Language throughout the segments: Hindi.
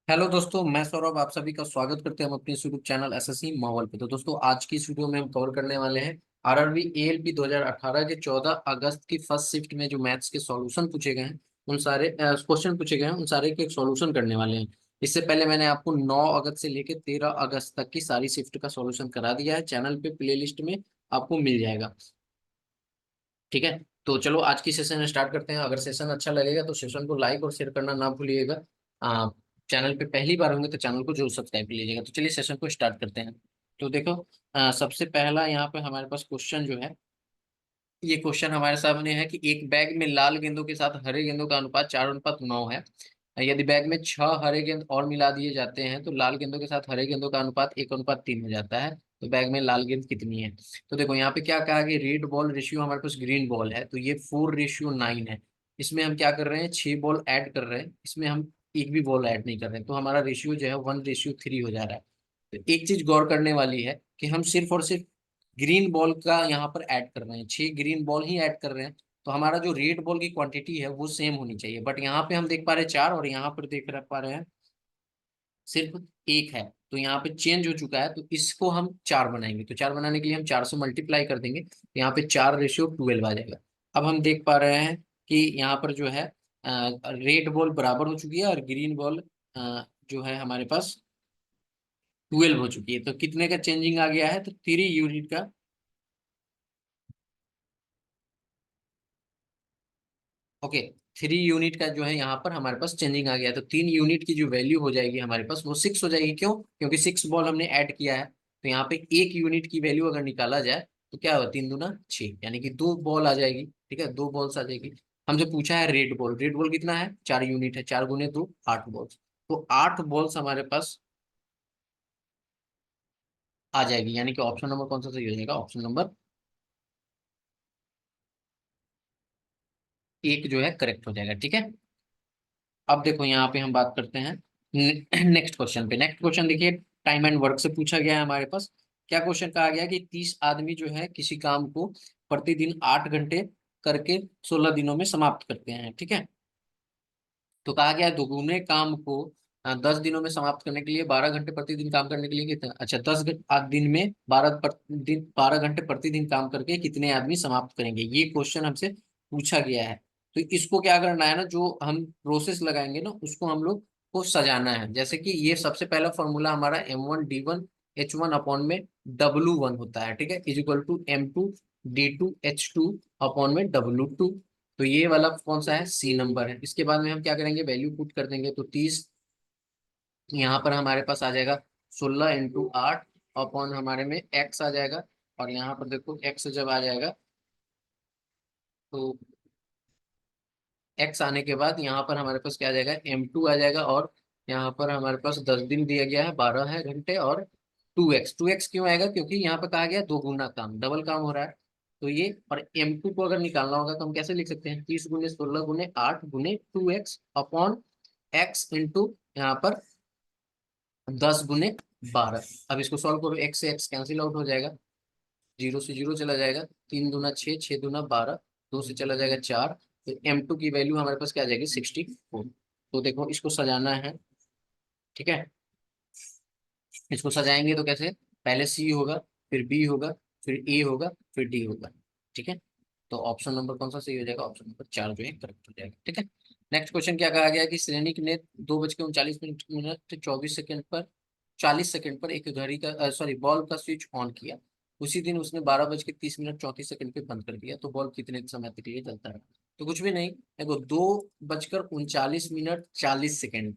हेलो दोस्तों, मैं सौरभ आप सभी का स्वागत करते हैं हम अपने यूट्यूब चैनल एसएससी माहौल पे। तो दोस्तों, आज की इस वीडियो में हम कवर करने वाले हैं आरआरबी एएलपी 2018 के 14 अगस्त की फर्स्ट शिफ्ट में जो मैथ्स के सॉल्यूशन पूछे गए हैं, उन सारे क्वेश्चन पूछे गए हैं, उन सारे के सॉल्यूशन करने वाले हैं। इससे पहले मैंने आपको 9 अगस्त से लेकर 13 अगस्त तक की सारी शिफ्ट का सॉल्यूशन करा दिया है। चैनल पे प्लेलिस्ट में आपको मिल जाएगा। ठीक है, तो चलो आज की सेशन स्टार्ट करते हैं। अगर सेशन अच्छा लगेगा तो सेशन को लाइक और शेयर करना ना भूलिएगा। चैनल पे पहली बार होंगे तो चैनल को जरूर सब्सक्राइब कर लीजिएगा। तो चलिए सेशन को स्टार्ट करते हैं। तो देखो, सबसे पहला यहाँ पे हमारे पास क्वेश्चन जो है, ये क्वेश्चन हमारे सामने है कि एक बैग में लाल गेंदों के साथ हरे गेंदों का अनुपात 4:9 है। यदि बैग में 6 हरे गेंद और मिला दिए जाते हैं तो लाल गेंदों के साथ हरे गेंदों का अनुपात 1:3 हो जाता है। तो बैग में लाल गेंद कितनी है? तो देखो यहाँ पे क्या कहा कि रेड बॉल रेशियो हमारे पास ग्रीन बॉल है, तो ये 4:9 है। इसमें हम क्या कर रहे हैं, 6 बॉल ऐड कर रहे हैं, इसमें हम एक भी बॉल ऐड नहीं कर रहे हैं, तो हमारा रेशियो जो है 1:3 हो जा रहा है। तो एक चीज गौर करने वाली है कि हम सिर्फ और सिर्फ ग्रीन बॉल का यहाँ पर ऐड कर रहे हैं, 6 ग्रीन बॉल ही ऐड कर रहे हैं। तो हमारा जो रेड बॉल की क्वांटिटी है वो सेम होनी चाहिए, बट यहाँ पे हम देख पा रहे हैं 4 और यहाँ पर देख पा रहे हैं सिर्फ एक है। तो यहाँ पे चेंज हो चुका है, तो इसको हम 4 बनाएंगे। तो 4 बनाने के लिए हम 4 से मल्टीप्लाई कर देंगे, तो यहाँ पे 4:12 आ जाएगा। अब हम देख पा रहे हैं कि यहाँ पर जो है रेड बॉल बराबर हो चुकी है और ग्रीन बॉल जो है हमारे पास 12 हो चुकी है। तो कितने का चेंजिंग आ गया है? तो 3 यूनिट का। ओके, 3 यूनिट का जो है यहाँ पर हमारे पास चेंजिंग आ गया है। तो 3 यूनिट की जो वैल्यू हो जाएगी हमारे पास वो 6 हो जाएगी। क्यों? क्योंकि 6 बॉल हमने ऐड किया है। तो यहाँ पे 1 यूनिट की वैल्यू अगर निकाला जाए तो क्या होगा, 3 दूना 6, यानी कि 2 बॉल आ जाएगी। ठीक है, 2 बॉल्स आ जाएगी। हमसे पूछा है रेड बॉल, रेड बॉल कितना है? 4 यूनिट है, 4 गुने 2 8 बॉल्स। तो 8 बॉल्स हमारे पास आ जाएगी, यानी कि ऑप्शन नंबर कौन सा सही हो जाएगा? ऑप्शन नंबर एक जो है करेक्ट हो जाएगा। ठीक है, अब देखो यहाँ पे हम बात करते हैं नेक्स्ट क्वेश्चन पे। नेक्स्ट क्वेश्चन देखिए, टाइम एंड वर्क से पूछा गया है हमारे पास। क्या क्वेश्चन कहा गया कि 30 आदमी जो है किसी काम को प्रतिदिन 8 घंटे करके 16 दिनों में समाप्त करते हैं। ठीक है, तो कहा गया है दोगुने काम को 10 दिनों में समाप्त करने के लिए 12 घंटे प्रतिदिन काम करने के लिए कितना, अच्छा 10 दिन में 12 घंटे प्रतिदिन काम करके कितने आदमी समाप्त करेंगे, ये क्वेश्चन हमसे पूछा गया है। तो इसको क्या करना है ना, जो हम प्रोसेस लगाएंगे ना उसको हम लोग को सजाना है। जैसे कि ये सबसे पहला फॉर्मूला हमारा M1D1H1 अपॉन में W1 होता है। ठीक है, is equal to M2D2H2 upon में W2। तो ये वाला कौन सा है? सी नंबर है। इसके बाद में हम क्या करेंगे, वैल्यू पुट कर देंगे। तो 30 यहाँ पर हमारे पास आ जाएगा 16 × 8 अपॉन हमारे में एक्स आ जाएगा। और यहाँ पर देखो एक्स जब आ जाएगा तो एक्स आने के बाद यहाँ पर हमारे पास क्या आ जाएगा, M2 आ जाएगा। और यहाँ पर हमारे पास 10 दिन दिया गया है, 12 है घंटे। और 2x क्यों आएगा? क्योंकि यहाँ पर कहा गया दो गुना काम, डबल काम हो रहा है। तो ये, और M2 को अगर निकालना होगा तो हम कैसे लिख सकते हैं, 30 × 16 × 8 × x अपॉन इंटू यहाँ पर 10 × 12। अब इसको सॉल्व करो, एक्स से एक्स कैंसिल आउट हो जाएगा, जीरो से जीरो चला जाएगा, 3 दूना 6, 6 दूना 12, 2 से चला जाएगा 4। तो M2 की वैल्यू हमारे पास क्या आ जाएगी, 64। तो देखो इसको सजाना है। ठीक है, इसको सजाएंगे तो कैसे, पहले सी होगा, फिर बी होगा, फिर ए होगा, फिर डी होगा। ठीक है, तो ऑप्शन नंबर कौन सा सही हो जाएगा? ऑप्शन नंबर 4 जो है करेक्ट हो जाएगा। ठीक है, नेक्स्ट क्वेश्चन क्या कहा गया कि सैनिक ने 2:39 मिनट 40 सेकंड पर एक घड़ी का सॉरी बॉल का स्विच ऑन किया। उसी दिन उसने 12:30 मिनट 34 सेकंड पे बंद कर दिया, तो बॉल कितने समय तक लिए चलता है? तो कुछ भी नहीं, देखो 2:39 मिनट 40 सेकंड।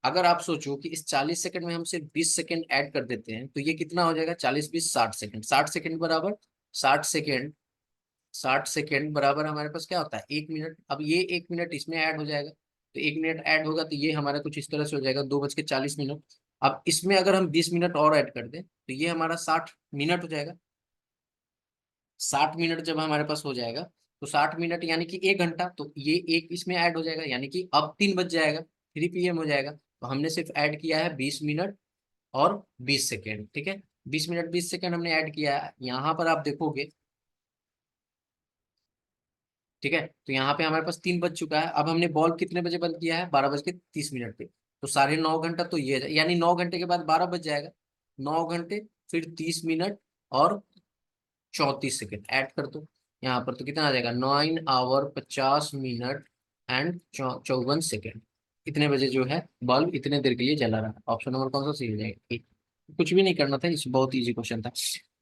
अगर आप सोचो कि इस 40 सेकंड में हम सिर्फ 20 सेकंड ऐड कर देते हैं तो ये कितना हो जाएगा, 40 20 60 सेकंड। 60 सेकंड बराबर 60 सेकंड, 60 सेकंड बराबर हमारे पास क्या होता है, 1 मिनट। अब ये 1 मिनट इसमें ऐड हो जाएगा, तो 1 मिनट ऐड होगा तो ये हमारा कुछ इस तरह से हो जाएगा, 2:40 मिनट। अब इसमें अगर हम 20 मिनट और ऐड कर दें तो ये हमारा 60 मिनट हो जाएगा। 60 मिनट जब हमारे पास हो जाएगा तो 60 मिनट यानी कि 1 घंटा, तो ये एक इसमें ऐड हो जाएगा, यानी कि अब 3 बज जाएगा, 3 PM हो जाएगा। तो हमने सिर्फ ऐड किया है 20 मिनट और 20 सेकेंड। ठीक है, 20 मिनट 20 सेकेंड हमने ऐड किया है। यहाँ पर आप देखोगे, ठीक है, तो यहाँ पे हमारे पास 3 बज चुका है। अब हमने बॉल कितने बजे बंद किया है, 12:30 पे। तो 9.5 घंटा तो ये यानी 9 घंटे के बाद 12 बज जाएगा। 9 घंटे फिर 30 मिनट और 34 सेकेंड ऐड कर दो यहाँ पर, तो कितना आ जाएगा 9 आवर 50 मिनट एंड 54 सेकेंड। इतने बजे जो है बल्ब इतने देर के लिए जला रहा है। ऑप्शन नंबर कौन सा सही हो जाएगा? A। कुछ भी नहीं करना था, इस बहुत इजी क्वेश्चन था।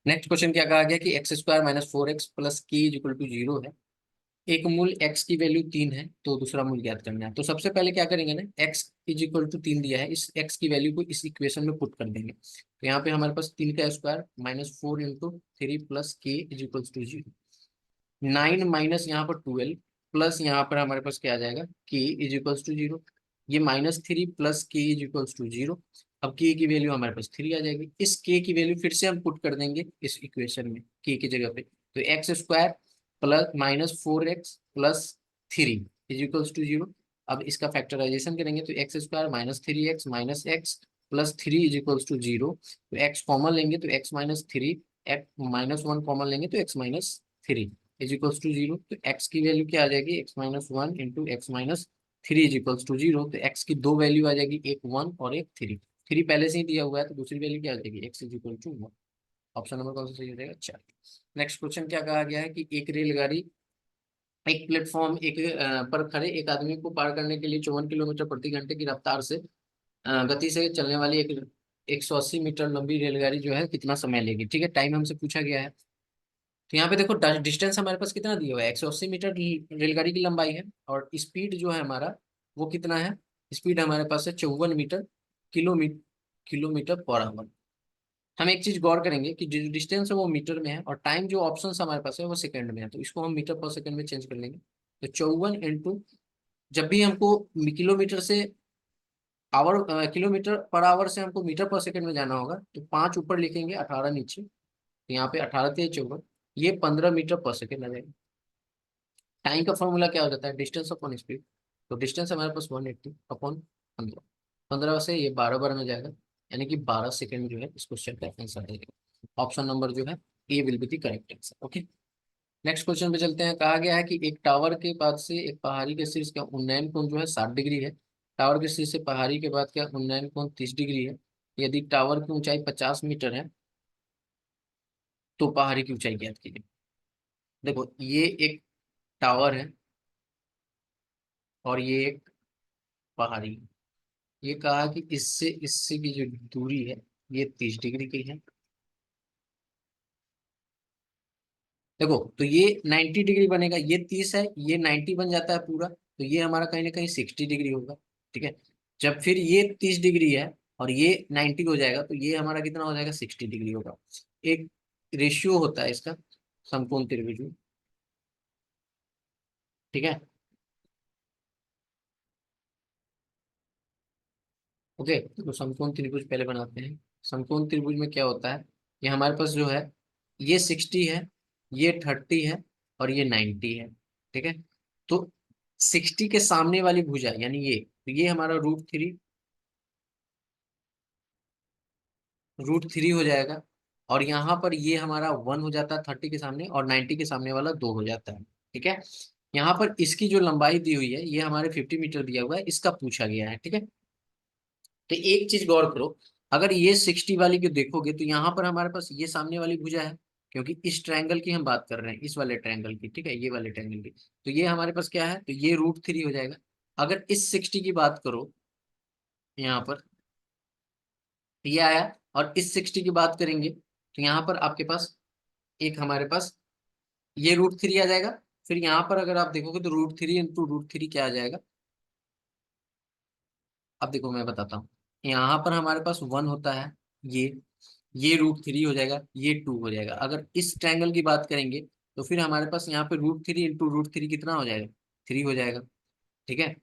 नेक्स्ट क्वेश्चन क्या कहा गया कि x² - 4x + k = 0 है। एक मूल x की वैल्यू 3 है तो दूसरा मूल ज्ञात करना है। तो सबसे पहले क्या करेंगे ना, x = 3 दिया है, इस x की वैल्यू को इस इक्वेशन में पुट कर देंगे। तो यहाँ पे हमारे पास 3 का स्क्वायर -4 × 3 + k = 0। 9 माइनस यहाँ पर 12 प्लस यहाँ पर हमारे पास क्या आ जाएगा k = 0। ये -3 + k = 0। अब k की वैल्यू हमारे पास 3 आ जाएगी। इस k की वैल्यू फिर से हम पुट कर देंगे इस इक्वेशन में k की जगह पे। तो x² -4x + 3 = 0। अब इसका फैक्टराइजेशन करेंगे तो x² -3x -x + 3 = 0। तो x कॉमन लेंगे तो x-3, x -1 कॉमन लेंगे तो x-3 = 0। तो x की वैल्यू क्या आ जाएगी, x-1 × x-3 = 0। तो x की दो वैल्यू आ जाएगी, एक 1 और एक 3। 3 पहले से ही दिया हुआ है तो दूसरी वैल्यू क्या आ जाएगी, x = 1। ऑप्शन नंबर कौन सा सही हो जाएगा? 4। नेक्स्ट क्वेश्चन क्या कहा गया है कि एक रेलगाड़ी एक प्लेटफॉर्म पर खड़े एक आदमी को पार करने के लिए 54 किलोमीटर प्रति घंटे की रफ्तार से गति से चलने वाली एक 180 मीटर लंबी रेलगाड़ी जो है कितना समय लेगी। ठीक है, टाइम हमसे पूछा गया है। तो यहाँ पे देखो डिस्टेंस हमारे पास कितना दिया हुआ है, 180 मीटर रेलगाड़ी की लंबाई है और स्पीड जो है हमारा वो कितना है, स्पीड हमारे पास है 54 metre kilometre kilometre per hour. हम एक चीज गौर करेंगे कि जो डिस्टेंस है वो मीटर में है और टाइम जो ऑप्शन हमारे पास है वो सेकंड में है, तो इसको हम मीटर पर सेकंड में चेंज कर लेंगे। तो 54 जब भी हमको किलोमीटर से आवर किलोमीटर पर आवर से हमको मीटर पर सेकंड में जाना होगा तो 5 ऊपर लिखेंगे, 18 नीचे। तो यहाँ पे 18 × 3 = 54, ये 15 मीटर पर सेकंड आ जाएगा। टाइम का फॉर्मूला क्या हो जाता है, डिस्टेंस अपॉन स्पीड। तो डिस्टेंस हमारे पास 180/15। 15 से ये 12 बार में जाएगा, यानी कि 12 सेकंड जो है इस क्वेश्चन का आंसर आएगा। ऑप्शन नंबर जो है A will be the correct answer. Okay, next question पे चलते हैं। कहा गया है कि एक टावर के बाद से एक पहाड़ी के शीर्ष का उन्नयन कोण जो है 60 डिग्री है। टावर के शीर्ष से पहाड़ी के बाद का उन्नयन कोण 30 डिग्री है। यदि टावर की ऊंचाई 50 मीटर है तो पहाड़ी की ऊंचाई ज्ञात कीजिए। देखो ये एक टावर है और ये एक पहाड़ी है। ये कहा कि इससे इससे की जो दूरी है ये 30 डिग्री की है। देखो तो ये 90 डिग्री बनेगा, ये 30 है, ये 90 बन जाता है पूरा, तो ये हमारा कहीं ना कहीं 60 डिग्री होगा। ठीक है, जब फिर ये 30 डिग्री है और ये 90 हो जाएगा तो ये हमारा कितना हो जाएगा, 60 डिग्री होगा। एक रेशियो होता है इसका समकोण त्रिभुज में। ठीक है, ओके, तो समकोण त्रिभुज पहले बनाते हैं। समकोण त्रिभुज में क्या होता है, ये हमारे पास जो है ये 60 है, ये 30 है और ये 90 है। ठीक है, तो 60 के सामने वाली भुजा यानी ये हमारा √3 हो जाएगा। और यहाँ पर ये हमारा 1 हो जाता है 30 के सामने, और 90 के सामने वाला 2 हो जाता है। ठीक है, यहाँ पर इसकी जो लंबाई दी हुई है ये हमारे 50 मीटर दिया हुआ है, इसका पूछा गया है। ठीक है, तो एक चीज गौर करो, अगर ये 60 वाली को देखोगे तो यहाँ पर हमारे पास ये सामने वाली भुजा है, क्योंकि इस ट्रायंगल की हम बात कर रहे हैं, इस वाले ट्रायंगल की। ठीक है, ये वाले ट्रायंगल की, तो ये हमारे पास क्या है, तो ये √3 हो जाएगा। अगर इस 60 की बात करो यहाँ पर, ये आया, और इस 60 की बात करेंगे तो यहाँ पर आपके पास एक हमारे पास ये √3 आ जाएगा। फिर यहाँ पर अगर आप देखोगे तो √3 × √3 क्या आ जाएगा। अब देखो मैं बताता हूँ, यहाँ पर हमारे पास 1 होता है, ये √3 हो जाएगा, ये 2 हो जाएगा। अगर इस ट्रायंगल की बात करेंगे तो फिर हमारे पास यहाँ पे √3 × √3 कितना हो जाएगा, 3 हो जाएगा। ठीक है,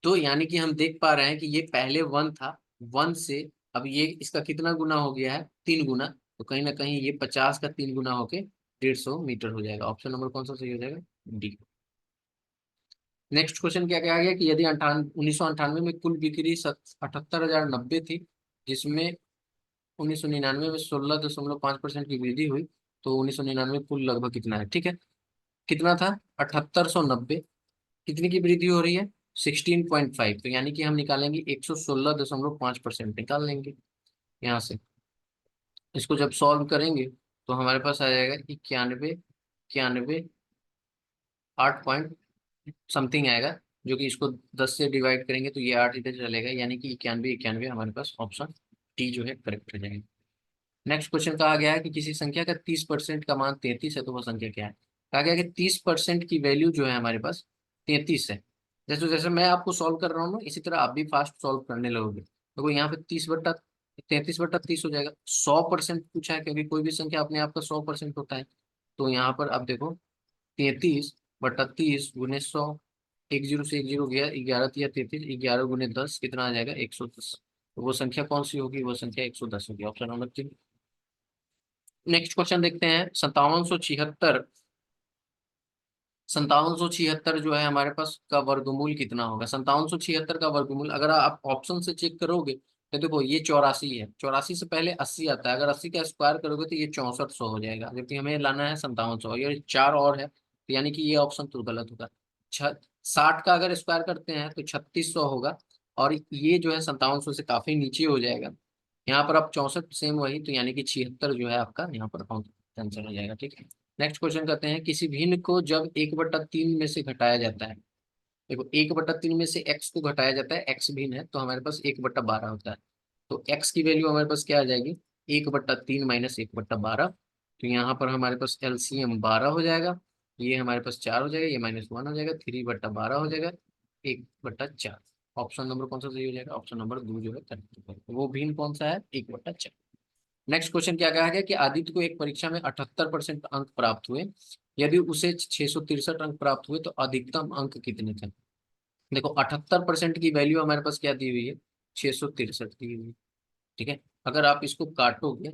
तो यानी कि हम देख पा रहे हैं कि ये पहले 1 था, 1 से अब ये इसका कितना गुना हो गया है, 3 गुना। तो कहीं ना कहीं ये 50 का 3 गुना होके 150 मीटर हो जाएगा। ऑप्शन नंबर कौन सा सही हो जाएगा, डी। नेक्स्ट क्वेश्चन क्या कहा गया कि यदि 1998 में कुल बिक्री 78,090 थी, जिसमें 1999 में 16.5% की वृद्धि हुई, तो 1999 कुल लगभग कितना है। ठीक है, कितना था, 7890, कितनी की वृद्धि हो रही है, 16.5, तो यानी कि हम निकालेंगे 116.5% निकाल लेंगे यहाँ से। इसको जब सॉल्व करेंगे तो हमारे पास आ जाएगा 91, 91, 8 पॉइंट समथिंग आएगा, जो कि इसको 10 से डिवाइड करेंगे तो ये 8 इधर चलेगा, यानी कि 91, 91 हमारे पास ऑप्शन टी जो है करेक्ट हो जाएगा। नेक्स्ट क्वेश्चन कहा गया है कि किसी संख्या का 30% का मान 33 है, तो वो संख्या क्या है। कहा गया है कि 30% की वैल्यू जो है हमारे पास 33 है। जैसे जैसे मैं आपको सॉल्व कर रहा हूँ ना, इसी तरह आप भी फास्ट सॉल्व करने लगोगे। देखो यहाँ पे 33/30 हो जाएगा। 100% पूछा है, क्योंकि कोई भी संख्या अपने आप का 100% होता है। तो यहाँ पर आप देखो 33/30 गुने 100, 10 से 1 0 गया, 11 या 33, 11 गुने 10 कितना आ जाएगा, 110। तो वो संख्या कौन सी होगी, वो संख्या 110 होगी, ऑप्शन नंबर 3। नेक्स्ट क्वेश्चन देखते हैं। 5776 जो है हमारे पास का वर्गमूल कितना होगा। 5776 का वर्गमूल अगर आप ऑप्शन से चेक करोगे तो देखो ये 84 है। 84 से पहले 80 आता है, अगर 80 का स्क्वायर करोगे तो ये 6400 हो जाएगा, जबकि हमें लाना है 5700, ये 4 और है, तो यानी कि ये ऑप्शन तो गलत होगा। 60 का अगर स्क्वायर करते हैं तो 3600 होगा, और ये जो है 5700 से काफी नीचे हो जाएगा। यहाँ पर आप 64 सेम वही, तो यानी कि 76 जो है आपका यहाँ पर आंसर हो जाएगा। ठीक है। नेक्स्ट क्वेश्चन करते हैं। किसी भिन्न को जब 1/3 में से घटाया जाता है, देखो 1/3 में से x को घटाया जाता है, x भिन्न है तो हमारे पास 1/12 होता है। तो x की वैल्यू हमारे पास क्या आ जाएगी, 1/3 माइनस 1/12। तो यहाँ पर हमारे पास एलसीएम 12 हो जाएगा, ये हमारे पास 4 हो जाएगा, ये -1 हो जाएगा, 3/12 हो जाएगा, 1/4। ऑप्शन नंबर कौन सा सही हो जाएगा, ऑप्शन नंबर 2 जो है correct है। वो भिन्न कौन सा है, 1/4। नेक्स्ट क्वेश्चन क्या कहा गया कि आदित्य को एक परीक्षा में 78% अंक प्राप्त हुए, यदि उसे 663 अंक प्राप्त हुए तो अधिकतम अंक कितने थे। देखो 78% की वैल्यू हमारे पास क्या दी हुई है, 663 दी हुई है। ठीक है। अगर आप इसको काटोगे,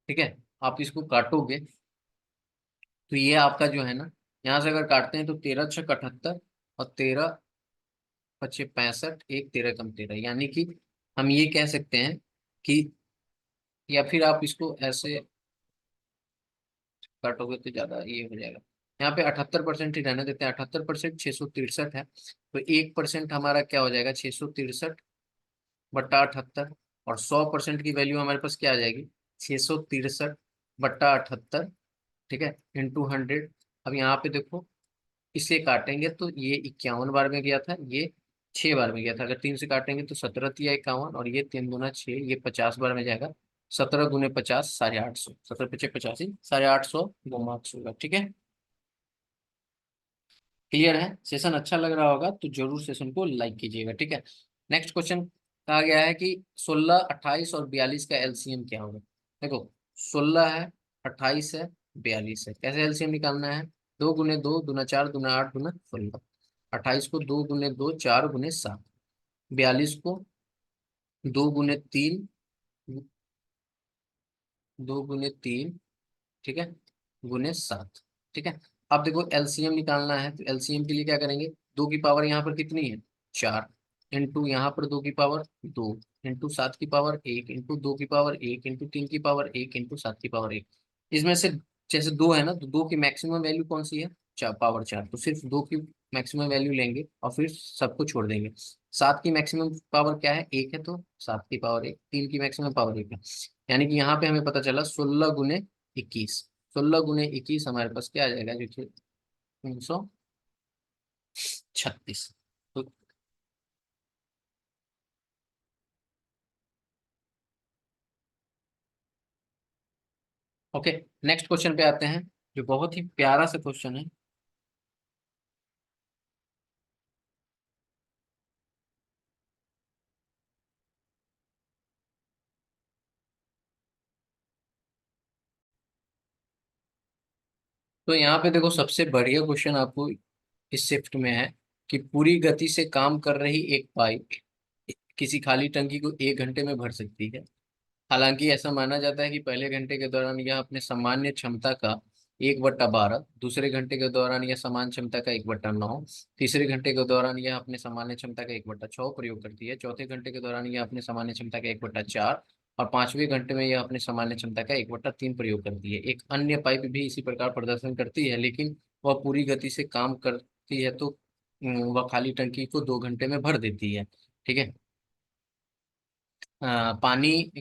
ठीक है, आप इसको काटोगे तो ये आपका जो है ना, यहाँ से अगर काटते हैं तो 13×6 = 78, और 13×5 = 65, एक 13 कम 13, यानी कि हम ये कह सकते हैं कि, या फिर आप इसको ऐसे काटोगे तो ज्यादा ये हो जाएगा। यहाँ पे 78% ही रहने देते हैं। 78% 663 है, तो 1% हमारा क्या हो जाएगा, 663/78। और 100% की वैल्यू हमारे पास क्या आ जाएगी, 663/78, ठीक है, × 100। अब यहाँ पे देखो, इसे काटेंगे तो ये 51 बार में गया था, ये 6 बार में गया था। अगर 3 से काटेंगे तो 17×3 = 51, और ये 3×6 ये 50 बार में जाएगा। 17×50 850, 17×5 = 85, 850 वो मार्क्स होगा। ठीक है, क्लियर है। सेशन अच्छा लग रहा होगा तो जरूर सेशन को लाइक कीजिएगा। ठीक है। नेक्स्ट क्वेश्चन कहा गया है कि 16, 28 और 42 का एलसीएम क्या होगा। देखो 16 है, 28 है, 42 है, कैसे एलसीएम निकालना है, 2×2 दूना 4 दूना 8 दूना 16। 28 को 2×2 4×7, 42 को 2×3, 2×3, ठीक है, ×7। ठीक है। अब देखो एलसीएम निकालना है, तो एलसीएम के लिए क्या करेंगे, 2 की पावर यहाँ पर कितनी है, 4, इंटू यहाँ पर 2 की पावर 2, इंटू 7 की पावर 1, इंटू 2 की पावर 1, इंटू 3 की पावर 1, इंटू 7 की पावर 1। इसमें से जैसे 2 है ना, तो 2 की मैक्सिमम वैल्यू कौन सी है, पावर 4, तो सिर्फ 2 की मैक्सिमम वैल्यू लेंगे और फिर सबको छोड़ देंगे। 7 की मैक्सिमम पावर क्या है, 1 है, तो 7 की पावर 1, 3 की मैक्सिमम पावर 1 है। यानी कि यहाँ पे हमें पता चला 16×21, 16×21 हमारे पास क्या आ जाएगा, जो कि 336। तो ओके, नेक्स्ट क्वेश्चन पे आते हैं, जो बहुत ही प्यारा सा क्वेश्चन है। तो यहाँ पे देखो सबसे बढ़िया क्वेश्चन आपको इस शिफ्ट में है कि पूरी गति से काम कर रही एक पाइप किसी खाली टंकी को 1 घंटे में भर सकती है। हालांकि ऐसा माना जाता है कि पहले घंटे के दौरान यह अपने सामान्य क्षमता का 1/12, दूसरे घंटे के दौरान यह समान क्षमता का 1/9, तीसरे घंटे के दौरान यह अपने सामान्य क्षमता का 1/6 प्रयोग करती है, चौथे घंटे के दौरान यह अपने सामान्य क्षमता का 1/4, और 5वें घंटे में यह अपने सामान्य क्षमता का 1/3 प्रयोग करती है। एक अन्य पाइप भी इसी प्रकार प्रदर्शन करती है, लेकिन वह पूरी गति से काम करती है तो वह खाली टंकी को 2 घंटे में भर देती है। ठीक है। पानी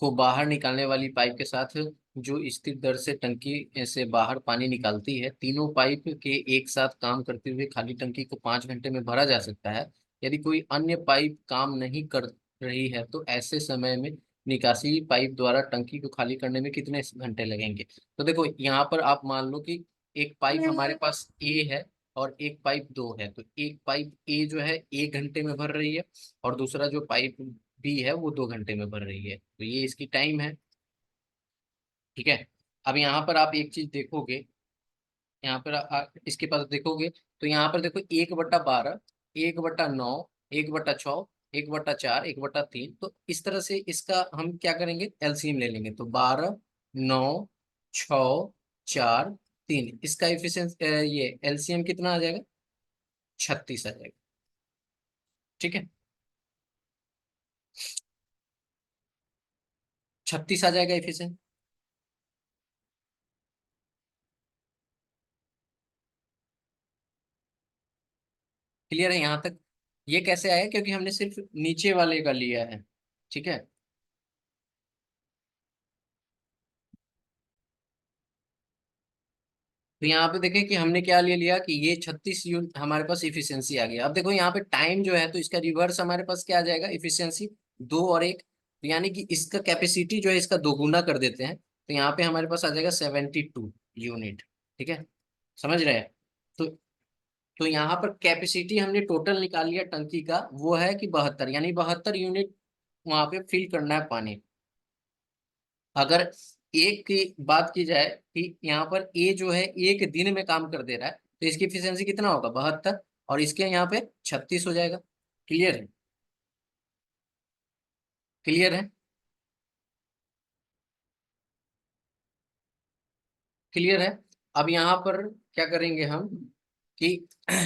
को बाहर निकालने वाली पाइप के साथ जो स्थिर दर से टंकी से बाहर पानी निकालती है, तीनों पाइप के एक साथ काम करते हुए खाली टंकी को 5 घंटे में भरा जा सकता है। यदि कोई अन्य पाइप काम नहीं कर रही है तो ऐसे समय में निकासी पाइप द्वारा टंकी को खाली करने में कितने घंटे लगेंगे। तो देखो यहाँ पर आप मान लो कि एक पाइप हमारे पास ए है और एक पाइप दो है, तो एक पाइप ए जो है 1 घंटे में भर रही है, और दूसरा जो पाइप बी है वो 2 घंटे में भर रही है, तो ये इसकी टाइम है। ठीक है। अब यहाँ पर आप एक चीज देखोगे, यहाँ पर इसके पास देखोगे तो यहाँ पर देखो 1/12, 1/9, 1/6, 1/4, 1/3, तो इस तरह से इसका हम क्या करेंगे, एलसीएम ले लेंगे। तो 12, 9, 6, 4, 3, इसका एफिशिएंसी ये एलसीएम कितना आ जाएगा, 36 आ जाएगा। ठीक है, 36 आ जाएगा एफिशिएंसी। क्लियर है यहाँ तक। ये कैसे आया, क्योंकि हमने सिर्फ नीचे वाले का लिया है। ठीक है। तो यहाँ पे देखें कि हमने क्या ले लिया कि ये 36 यूनिट हमारे पास इफिशियंसी आ गया। अब देखो यहाँ पे टाइम जो है तो इसका रिवर्स हमारे पास क्या आ जाएगा, इफिशियंसी 2 और 1, तो यानी कि इसका कैपेसिटी जो है इसका दोगुना कर देते हैं, तो यहाँ पे हमारे पास आ जाएगा 72 यूनिट। ठीक है, समझ रहे हैं। तो यहाँ पर कैपेसिटी हमने टोटल निकाल लिया टंकी का, वो है कि 72, यानी 72 यूनिट वहां पे फिल करना है पानी। अगर एक की बात की जाए कि यहाँ पर ए जो है 1 दिन में काम कर दे रहा है, तो इसकी एफिशिएंसी कितना होगा, 72, और इसके यहाँ पे 36 हो जाएगा। क्लियर है। क्लियर है। क्लियर है। अब यहाँ पर क्या करेंगे हम कि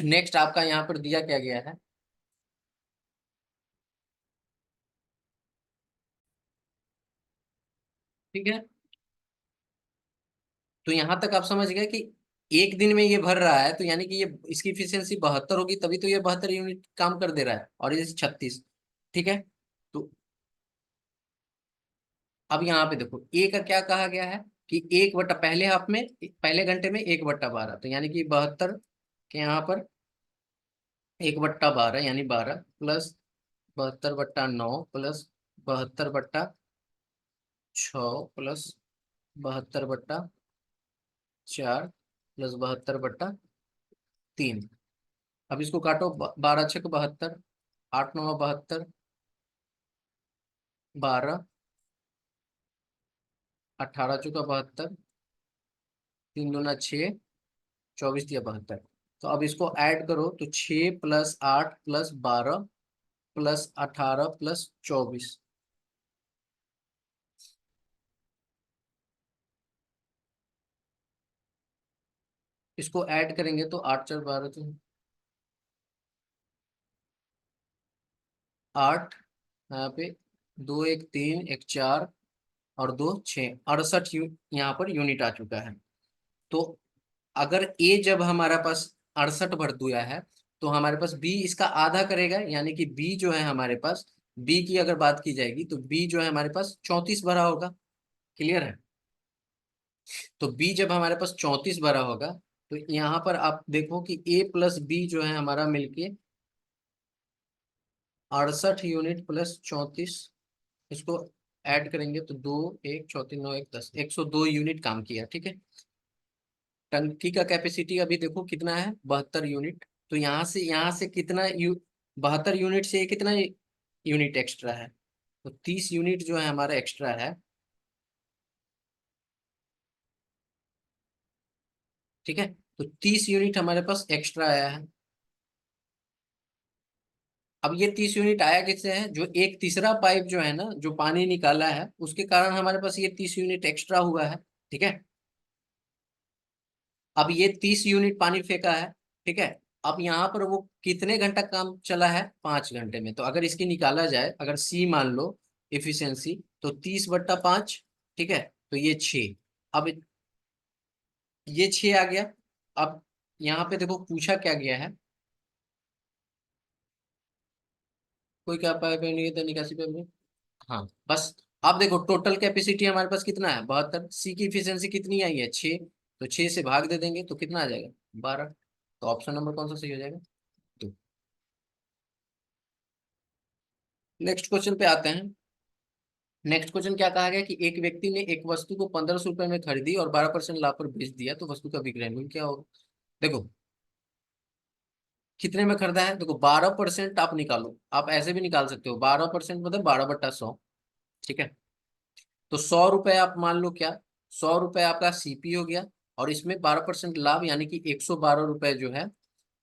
नेक्स्ट आपका यहाँ पर दिया क्या गया है। ठीक है, तो यहाँ तक आप समझ गए कि 1 दिन में ये भर रहा है, तो यानी कि ये इसकी इफिशियंसी 72 होगी, तभी तो ये 72 यूनिट काम कर दे रहा है, और ये 36। ठीक है। तो अब यहाँ पे देखो ए का क्या कहा गया है कि 1 बटा पहले हाफ में, पहले घंटे में 1/12, तो यानी कि 72 के यहाँ पर 1/12 यानी 12, प्लस 72/9, प्लस 72/6, प्लस 72/4, प्लस 72/3। अब इसको काटो, 12×6 = 72, 8×9 = 72, 12, 18×4 = 72, 3×2 = 6, 24×3 = 72। तो अब इसको ऐड करो तो 6 + 8 + 12 + 18 + 24, इसको ऐड करेंगे तो 8×4 = 12, तो 8, यहाँ पे 2, 1, 3, 1, 4, और 2, 6, 68 यहाँ पर यूनिट आ चुका है। तो अगर ए जब हमारा पास 68 भर दिया है, तो हमारे पास बी इसका आधा करेगा, यानी कि बी जो है हमारे पास, बी की अगर बात की जाएगी तो बी जो है हमारे पास 34 भरा होगा। क्लियर है। तो बी जब हमारे पास 34 भरा होगा, तो यहाँ पर आप देखो कि ए प्लस बी जो है हमारा मिलके 68 यूनिट प्लस 34, इसको ऐड करेंगे तो 2, 1, 4, 3, 9, 1, 10, 102 यूनिट काम किया। ठीक है। टंकी का कैपेसिटी अभी देखो कितना है, 72 यूनिट। तो यहाँ से कितना 72 यूनिट से ये कितना यूनिट एक्स्ट्रा है, तो 30 यूनिट जो है हमारा एक्स्ट्रा है। ठीक है, तो 30 यूनिट हमारे पास एक्स्ट्रा आया है। अब ये 30 यूनिट आया किससे है, जो एक तीसरा पाइप जो है ना जो पानी निकाला है, उसके कारण हमारे पास ये 30 यूनिट एक्स्ट्रा हुआ है। ठीक है। अब ये 30 यूनिट पानी फेंका है। ठीक है। अब यहाँ पर वो कितने घंटा काम चला है, 5 घंटे में। तो अगर इसकी निकाला जाए, अगर सी मान लो, इफिशियंसी, तो 30/5, ठीक है, तो ये 6। अब ये 6 आ गया। अब यहाँ पे देखो पूछा क्या गया है, कोई क्या पाया पे नहीं था निकासी पे में। हाँ बस। अब देखो टोटल कैपेसिटी हमारे पास कितना है, 72। सी की इफिशियंसी कितनी आई है, 6। तो 6 से भाग दे देंगे तो कितना आ जाएगा, 12। तो ऑप्शन नंबर कौन सा सही हो जाएगा, तो नेक्स्ट क्वेश्चन पे आते हैं। नेक्स्ट क्वेश्चन क्या कहा गया कि एक व्यक्ति ने एक वस्तु को 1500 रुपए में खरीदी और 12% लाभ पर बेच दिया, तो वस्तु का विक्रय मूल्य क्या होगा। देखो कितने में खरीदा है, देखो 12% आप निकालो, आप ऐसे भी निकाल सकते हो, 12% मतलब 12/100, ठीक है। तो 100 रुपए आप मान लो क्या, 100 रुपए आपका सीपी हो गया, और इसमें 12% लाभ यानी कि 112 रुपए जो है,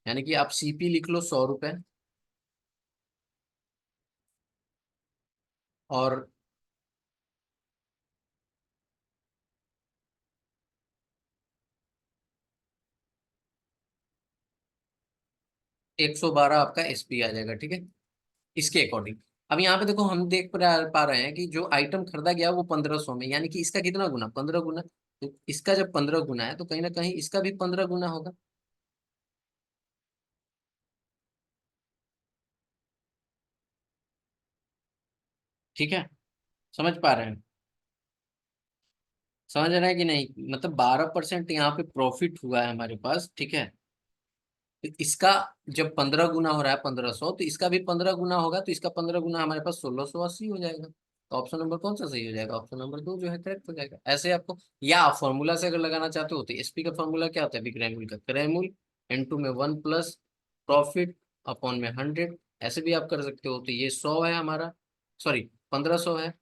यानी कि आप सीपी लिख लो 100 रुपए, और 112 आपका एसपी आ जाएगा, ठीक है, इसके अकॉर्डिंग। अब यहाँ पे देखो हम देख पा रहे हैं कि जो आइटम खरीदा गया वो 1500 में, यानी कि इसका कितना गुना, 15 गुना। तो इसका जब 15 गुना है तो कहीं ना कहीं इसका भी 15 गुना होगा, ठीक है। समझ पा रहे हैं, समझ रहे हैं कि नहीं, मतलब 12% यहाँ पे प्रॉफिट हुआ है हमारे पास, ठीक है। तो इसका जब 15 गुना हो रहा है 1500, तो इसका भी 15 गुना होगा, तो इसका 15 गुना हमारे पास 1680 हो जाएगा। तो ऑप्शन नंबर कौन सा सही हो जाएगा, ऑप्शन नंबर 2 जो है करेक्ट हो जाएगा। ऐसे आपको, या आप फॉर्मूला से अगर लगाना चाहते हो तो एसपी का फॉर्मूला क्या होता है, विक्रय मूल्य का क्रय मूल्य इनटू में 1 प्लस प्रॉफिट अपॉन में 100, ऐसे भी आप कर सकते हो। तो ये 100 है हमारा, सॉरी 1500 है,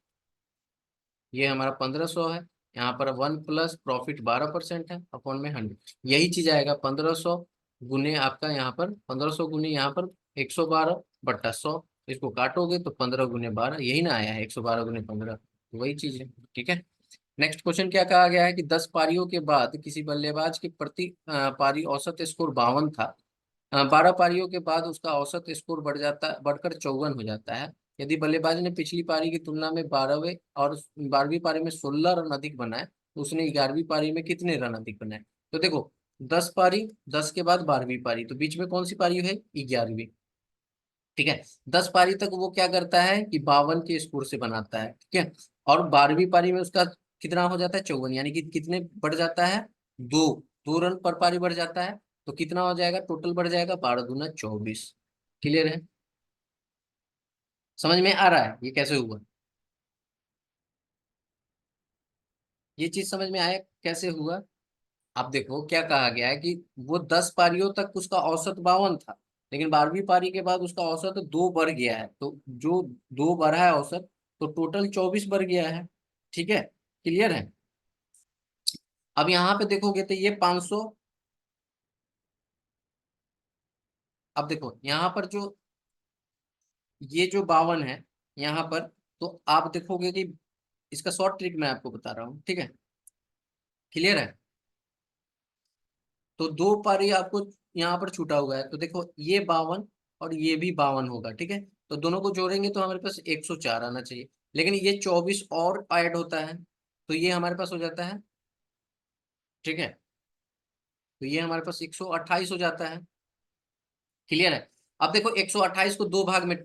ये हमारा 1500 है। यहाँ पर 1 प्लस प्रॉफिट 12% है अपॉन में 100, यही चीज आएगा 1500 गुने आपका यहाँ पर 1500 गुने यहाँ पर 112/100। इसको काटोगे तो 15 गुने 12, यही ना आया है 112 गुने 15, तो वही चीज है, ठीक है। नेक्स्ट क्वेश्चन क्या कहा गया है कि 10 पारियों के बाद किसी बल्लेबाज की प्रति पारी औसत स्कोर 52 था। 12 पारियों के बाद उसका औसत स्कोर बढ़कर 54 हो जाता है। यदि बल्लेबाज ने पिछली पारी की तुलना में 12वें और 12वीं पारी में 16 रन अधिक बनाए, तो उसने 11वीं पारी में कितने रन अधिक बनाए। तो देखो 10 पारी, 10 के बाद 12वीं पारी, तो बीच में कौन सी पारी है, 11वीं, ठीक है। 10 पारी तक वो क्या करता है कि 52 के स्कोर से बनाता है, ठीक है। और 12वीं पारी में उसका कितना हो जाता है, 54, यानी कि कितने बढ़ जाता है, 2 2 रन पर पारी बढ़ जाता है। तो कितना हो जाएगा, टोटल बढ़ जाएगा 12 दूना 24। क्लियर है, समझ में आ रहा है ये कैसे हुआ, ये चीज समझ में आया कैसे हुआ। आप देखो क्या कहा गया है कि वो 10 पारियों तक उसका औसत 52 था, लेकिन 12वीं पारी के बाद उसका औसत 2 बढ़ गया है, तो जो 2 बढ़ा है औसत, तो टोटल 24 बढ़ गया है, ठीक है। क्लियर है। अब यहाँ पे देखोगे तो ये 500, अब देखो यहाँ पर जो ये जो 52 है यहाँ पर, तो आप देखोगे कि इसका शॉर्ट ट्रिक मैं आपको बता रहा हूँ, ठीक है। क्लियर है। तो 2 पारी आपको यहाँ पर छूटा हुआ है, तो देखो ये 52 और ये भी 52 होगा, ठीक है। तो दोनों को जोड़ेंगे तो हमारे पास 104 आना चाहिए, लेकिन ये 24 और ऐड होता है, तो ये हमारे पास हो जाता है, ठीक है। तो ये हमारे पास 128 हो जाता है। क्लियर है। अब देखो 128 को 2 भाग में,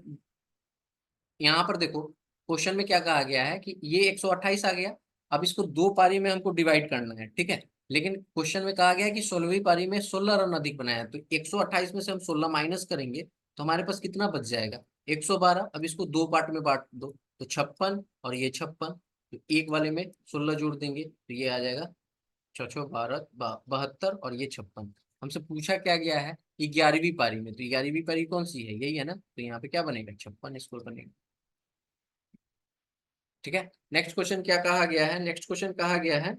यहाँ पर देखो क्वेश्चन में क्या कहा गया है कि ये 128 आ गया। अब इसको 2 पारी में हमको डिवाइड करना है, ठीक है। लेकिन क्वेश्चन में कहा गया है कि 16वीं पारी में 16 रन अधिक बनाया है, तो 128 में से हम 16 माइनस करेंगे तो हमारे पास कितना बच जाएगा, 112। अब इसको 2 पार्ट में बांट दो, तो 56 और ये 56, तो एक वाले में 16 जोड़ देंगे तो ये आ जाएगा 6 6 12 72, और ये 56। हमसे पूछा क्या गया है, 11वीं पारी में, तो 11वीं पारी कौन सी है, यही है ना, तो यहाँ पे क्या बनेगा, 56 स्कोर बनेगा, ठीक है। नेक्स्ट क्वेश्चन क्या कहा गया है, नेक्स्ट क्वेश्चन कहा गया है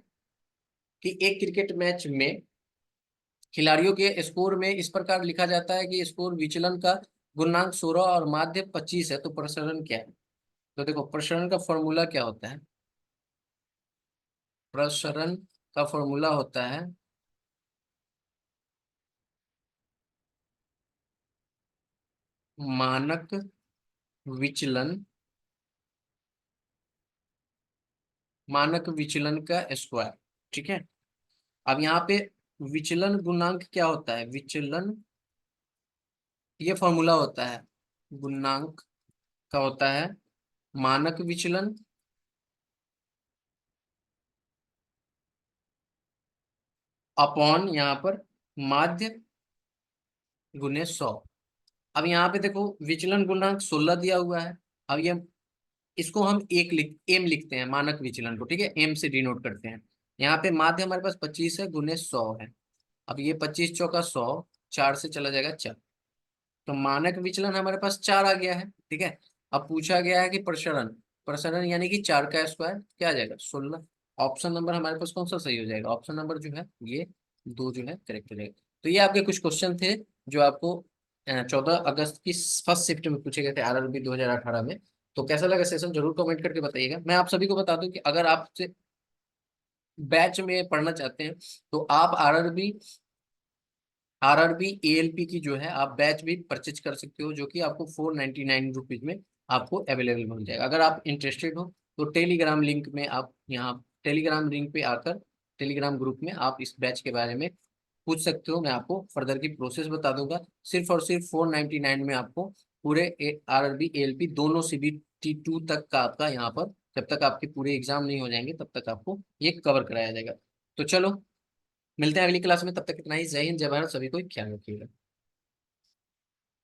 कि एक क्रिकेट मैच में खिलाड़ियों के स्कोर में इस प्रकार लिखा जाता है कि स्कोर विचलन का गुणांक 16 और माध्य 25 है, तो प्रसरण क्या है। तो देखो प्रसरण का फॉर्मूला क्या होता है, प्रसरण का फॉर्मूला होता है मानक विचलन मानक विचलन का स्क्वायर। ठीक है। अब यहाँ पे विचलन गुणांक क्या होता है? विचलन, ये फॉर्मूला होता है गुणांक का, होता है मानक विचलन अपॉन यहाँ पर माध्य गुने 100। अब यहाँ पे देखो विचलन गुणांक 16 दिया हुआ है। अब ये, इसको हम एम लिखते हैं मानक विचलन को। ठीक है, एम से डिनोट करते हैं। यहाँ पे माध्य हमारे पास 25 है, गुने 100 है। अब ये 25 चौका 100, 4 से चला जाएगा 4, तो मानक विचलन हमारे पास 4 आ गया है। ठीक है। अब पूछा गया है कि प्रसरण, प्रसरण यानी कि 4 का स्क्वायर क्या आ जाएगा? 16। ऑप्शन नंबर हमारे पास कौन सा सही हो जाएगा? ऑप्शन नंबर जो है ये 2 जो है करेक्ट हो जाएगा। तो ये आपके कुछ क्वेश्चन थे जो आपको 14 अगस्त की फर्स्ट शिफ्ट में पूछे गए थे आरआरबी 2018 में। तो कैसा लगा सेशन जरूर कमेंट करके बताइएगा। मैं आप सभी को बता दूं कि अगर आपसे बैच में पढ़ना चाहते हैं तो आप आरआरबी एएलपी की जो है आप बैच भी परचेज कर सकते हो, जो कि आपको 499 रुपीज में आपको अवेलेबल मिल जाएगा। अगर आप इंटरेस्टेड हो तो टेलीग्राम लिंक में आप यहाँ टेलीग्राम लिंक पे आकर टेलीग्राम ग्रुप में आप इस बैच के बारे में पूछ सकते हो। मैं आपको फर्दर की प्रोसेस बता दूंगा। सिर्फ और सिर्फ 499 में आपको पूरे आरआरबी एएलपी दोनों CBT 2 तक का आपका यहाँ पर, जब तक आपके पूरे एग्जाम नहीं हो जाएंगे तब तक आपको ये कवर कराया जाएगा। तो चलो मिलते हैं अगली क्लास में, तब तक इतना ही। जय हिंद, जय भारत, सभी को ख्याल रखिएगा।